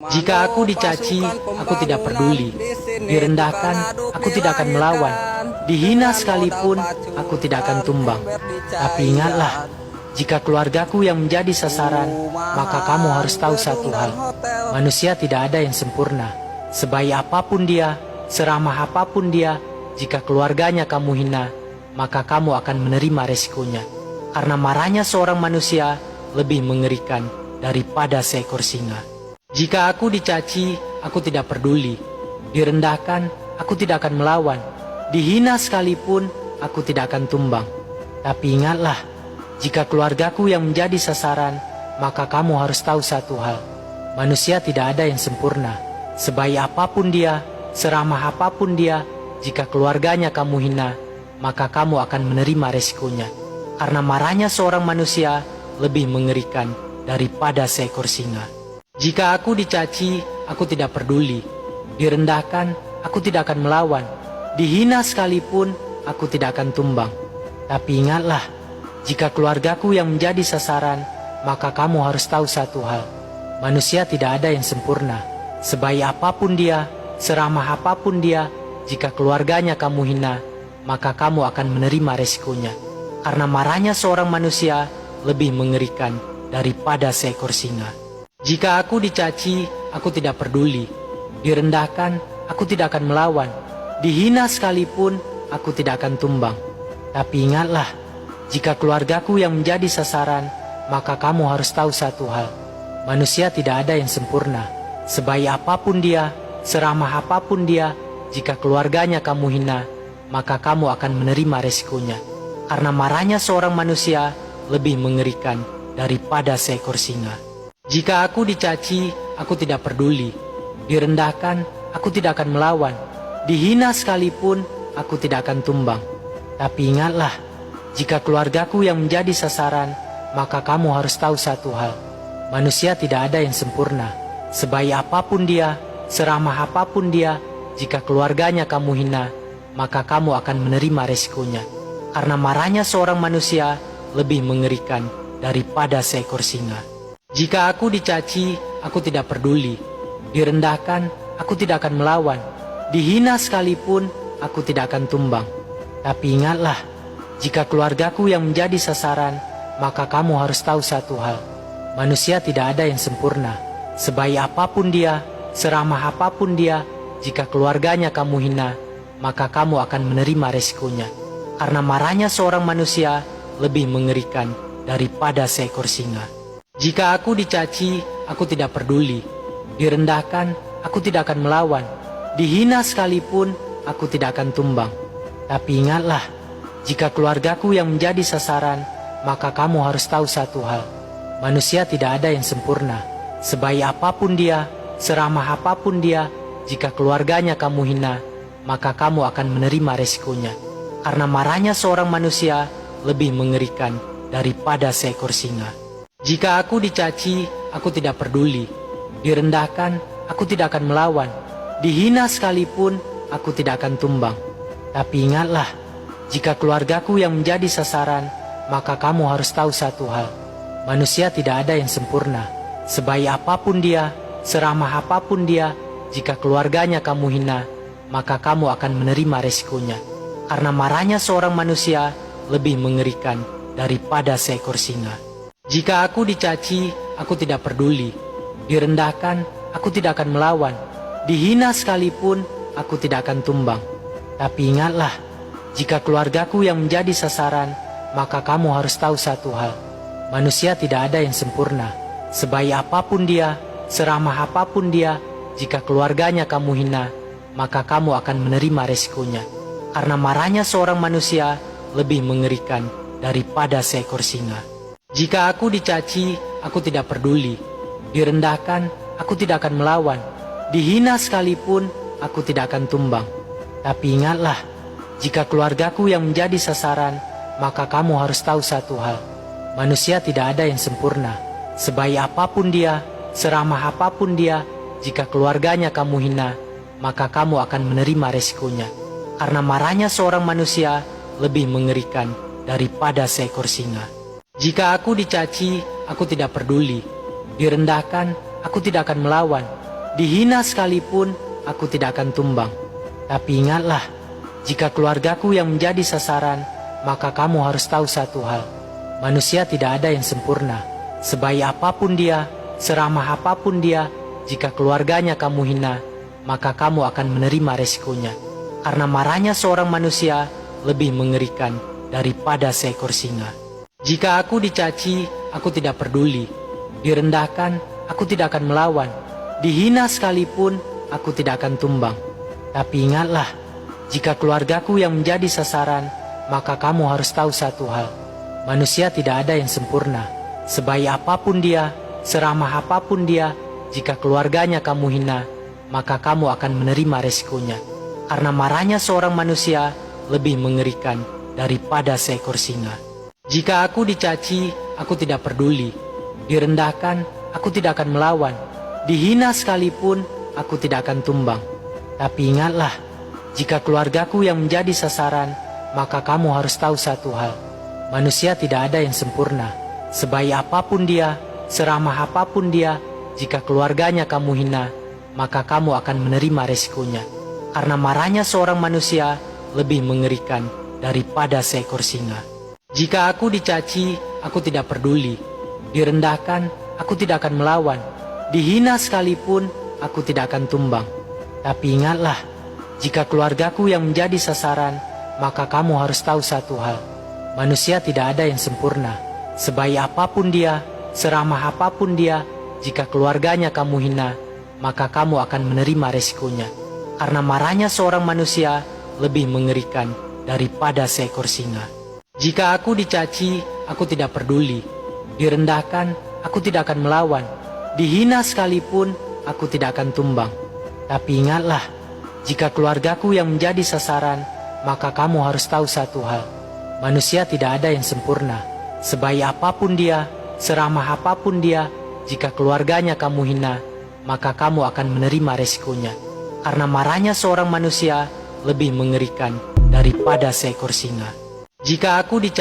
Jika aku dicaci, aku tidak peduli. Direndahkan, aku tidak akan melawan. Dihina sekalipun, aku tidak akan tumbang. Tapi ingatlah, jika keluargaku yang menjadi sasaran, maka kamu harus tahu satu hal. Manusia tidak ada yang sempurna. Sebaik apapun dia, seramah apapun dia, jika keluarganya kamu hina, maka kamu akan menerima resikonya. Karena marahnya seorang manusia lebih mengerikan daripada seekor singa. Jika aku dicaci, aku tidak peduli. Direndahkan, aku tidak akan melawan. Dihina sekalipun, aku tidak akan tumbang. Tapi ingatlah, jika keluargaku yang menjadi sasaran, maka kamu harus tahu satu hal. Manusia tidak ada yang sempurna. Sebaik apapun dia, seramah apapun dia, jika keluarganya kamu hina, maka kamu akan menerima resikonya. Karena marahnya seorang manusia lebih mengerikan daripada seekor singa. Jika aku dicaci, aku tidak peduli. Direndahkan, aku tidak akan melawan. Dihina sekalipun, aku tidak akan tumbang. Tapi ingatlah, jika keluargaku yang menjadi sasaran, maka kamu harus tahu satu hal. Manusia tidak ada yang sempurna. Sebaik apapun dia, seramah apapun dia, jika keluarganya kamu hina, maka kamu akan menerima resikonya. Karena marahnya seorang manusia lebih mengerikan daripada seekor singa. Jika aku dicaci, aku tidak peduli. Direndahkan, aku tidak akan melawan. Dihina sekalipun, aku tidak akan tumbang. Tapi ingatlah, jika keluargaku yang menjadi sasaran, maka kamu harus tahu satu hal. Manusia tidak ada yang sempurna. Sebaik apapun dia, seramah apapun dia, jika keluarganya kamu hina, maka kamu akan menerima resikonya. Karena marahnya seorang manusia lebih mengerikan daripada seekor singa. Jika aku dicaci, aku tidak peduli. Direndahkan, aku tidak akan melawan. Dihina sekalipun, aku tidak akan tumbang. Tapi ingatlah, jika keluargaku yang menjadi sasaran, maka kamu harus tahu satu hal. Manusia tidak ada yang sempurna. Sebaik apapun dia, seramah apapun dia, jika keluarganya kamu hina, maka kamu akan menerima resikonya. Karena marahnya seorang manusia lebih mengerikan daripada seekor singa. Jika aku dicaci, aku tidak peduli. Direndahkan, aku tidak akan melawan. Dihina sekalipun, aku tidak akan tumbang. Tapi ingatlah, jika keluargaku yang menjadi sasaran, maka kamu harus tahu satu hal. Manusia tidak ada yang sempurna. Sebaik apapun dia, seramah apapun dia, jika keluarganya kamu hina, maka kamu akan menerima resikonya. Karena marahnya seorang manusia lebih mengerikan daripada seekor singa. Jika aku dicaci, aku tidak peduli. Direndahkan, aku tidak akan melawan. Dihina sekalipun, aku tidak akan tumbang. Tapi ingatlah, jika keluargaku yang menjadi sasaran, maka kamu harus tahu satu hal. Manusia tidak ada yang sempurna. Sebaik apapun dia, seramah apapun dia, jika keluarganya kamu hina, maka kamu akan menerima resikonya. Karena marahnya seorang manusia lebih mengerikan daripada seekor singa. Jika aku dicaci, aku tidak peduli. Direndahkan, aku tidak akan melawan. Dihina sekalipun, aku tidak akan tumbang. Tapi ingatlah, jika keluargaku yang menjadi sasaran, maka kamu harus tahu satu hal. Manusia tidak ada yang sempurna. Sebaik apapun dia, seramah apapun dia, jika keluarganya kamu hina, maka kamu akan menerima resikonya. Karena marahnya seorang manusia lebih mengerikan daripada seekor singa. Jika aku dicaci, aku tidak peduli. Direndahkan, aku tidak akan melawan. Dihina sekalipun, aku tidak akan tumbang. Tapi ingatlah, jika keluargaku yang menjadi sasaran, maka kamu harus tahu satu hal. Manusia tidak ada yang sempurna. Sebaik apapun dia, seramah apapun dia, jika keluarganya kamu hina, maka kamu akan menerima resikonya. Karena marahnya seorang manusia lebih mengerikan daripada seekor singa. Jika aku dicaci, aku tidak peduli. Direndahkan, aku tidak akan melawan. Dihina sekalipun, aku tidak akan tumbang. Tapi ingatlah, jika keluargaku yang menjadi sasaran, maka kamu harus tahu satu hal. Manusia tidak ada yang sempurna. Sebaik apapun dia, seramah apapun dia, jika keluarganya kamu hina, maka kamu akan menerima resikonya. Karena marahnya seorang manusia lebih mengerikan daripada seekor singa. Jika aku dicaci, aku tidak peduli. Direndahkan, aku tidak akan melawan. Dihina sekalipun, aku tidak akan tumbang. Tapi ingatlah, jika keluargaku yang menjadi sasaran, maka kamu harus tahu satu hal. Manusia tidak ada yang sempurna. Sebaik apapun dia, seramah apapun dia, jika keluarganya kamu hina, maka kamu akan menerima resikonya. Karena marahnya seorang manusia lebih mengerikan daripada seekor singa. Jika aku dicaci, aku tidak peduli. Direndahkan, aku tidak akan melawan. Dihina sekalipun, aku tidak akan tumbang. Tapi ingatlah, jika keluargaku yang menjadi sasaran, maka kamu harus tahu satu hal. Manusia tidak ada yang sempurna. Sebaik apapun dia, seramah apapun dia, jika keluarganya kamu hina, maka kamu akan menerima resikonya. Karena marahnya seorang manusia lebih mengerikan daripada seekor singa. Jika aku dicaci, aku tidak peduli. Direndahkan, aku tidak akan melawan. Dihina sekalipun, aku tidak akan tumbang. Tapi ingatlah, jika keluargaku yang menjadi sasaran, maka kamu harus tahu satu hal. Manusia tidak ada yang sempurna. Sebaik apapun dia, seramah apapun dia, jika keluarganya kamu hina, maka kamu akan menerima resikonya. Karena marahnya seorang manusia lebih mengerikan daripada seekor singa. Jika aku dicaci, aku tidak peduli. Direndahkan, aku tidak akan melawan. Dihina sekalipun, aku tidak akan tumbang. Tapi ingatlah, jika keluargaku yang menjadi sasaran, maka kamu harus tahu satu hal. Manusia tidak ada yang sempurna. Sebaik apapun dia, seramah apapun dia, jika keluarganya kamu hina, maka kamu akan menerima resikonya. Karena marahnya seorang manusia lebih mengerikan daripada seekor singa. Jika aku dicaci, aku tidak peduli. Direndahkan, aku tidak akan melawan. Dihina sekalipun, aku tidak akan tumbang. Tapi ingatlah, jika keluargaku yang menjadi sasaran, maka kamu harus tahu satu hal. Manusia tidak ada yang sempurna. Sebaik apapun dia, seramah apapun dia, jika keluarganya kamu hina, maka kamu akan menerima resikonya. Karena marahnya seorang manusia lebih mengerikan daripada seekor singa. Jika aku dicaci,